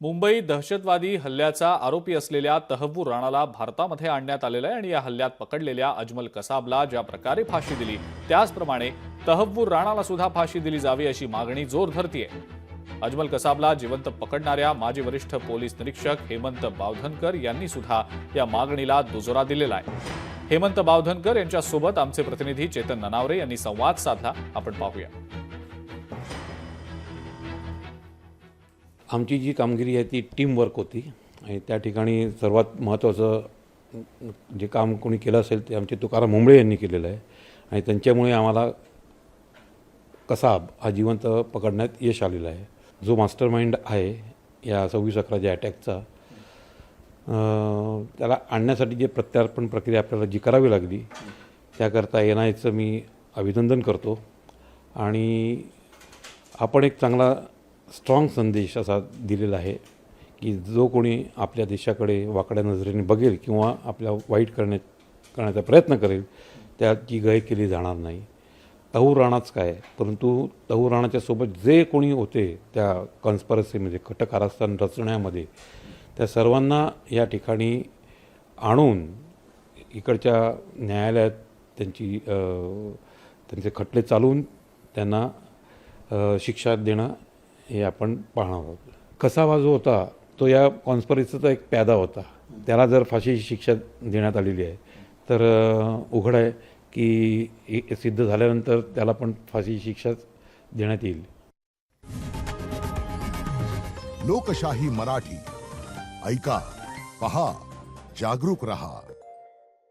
मुंबई दहशतवादी हल्ल्याचा आरोपी असलेल्या तहव्वूर राणाला भारतामध्ये आणण्यात आलेलं आहे आणि या हल्ल्यात पकडलेल्या अजमल कसाबला ज्या प्रकारे फाशी दिली त्याचप्रमाणे तहव्वूर राणाला सुद्धा फाशी दिली जावी अशी मागणी जोर धरतीये। अजमल कसाबला जिवंत पकडणाऱ्या माजी वरिष्ठ पोलीस निरीक्षक हेमंत बावधनकर यांनी सुद्धा या मागणीला दुजोरा दिलेला आहे। हेमंत बावधनकर यांच्यासोबत आमचे प्रतिनिधी चेतन ननावरे यांनी संवाद साधला, आपण पाहूया। आमची जी कामगिरी आहे ती टीम वर्क होती आणि त्या ठिकाणी सर्वात महत्त्वाचं जे काम कोणी केलं असेल ते आमचे तुकाराम मुंबळे यांनी केलेलं आहे आणि त्यांच्यामुळे आम्हाला कसाब हा जिवंत पकडण्यात यश आलेलं आहे। जो मास्टरमाइंड आहे या 26/11 अटॅकचा त्याला आणण्यासाठी जे प्रत्यार्पण प्रक्रिया आपल्याला जी करावी लागली त्याकरता NIAचं मी अभिनंदन करतो आणि आपण एक चांगला स्ट्रॉंग संदेश असा दिलेला आहे की जो कोणी आपल्या देशाकडे वाकड्या नजरेने बघेल किंवा आपल्या वाईट करण्याचा प्रयत्न करेल त्याची गय केली जाणार नाही। तहव्वूर राणाच काय परंतु तहव्वूर राणाच्या सोबत जे कोणी होते त्या कॉन्स्पिरसीमध्ये कट कारस्थान रचण्यामध्ये त्या सर्वांना या ठिकाणी आणून इकडच्या न्यायालयात त्यांचे खटले चालवून त्यांना शिक्षा देणं हे आपण पाहणार आहोत। कसाबा जो होता तो या कॉन्स्पिरसीचा एक प्यादा होता, त्याला जर फाशीची शिक्षा देण्यात आलेली आहे तर उघड आहे की सिद्ध झाल्यानंतर त्याला पण फाशीची शिक्षा देण्यात येईल। लोकशाही मराठी ऐका, पहा, जागरूक रहा।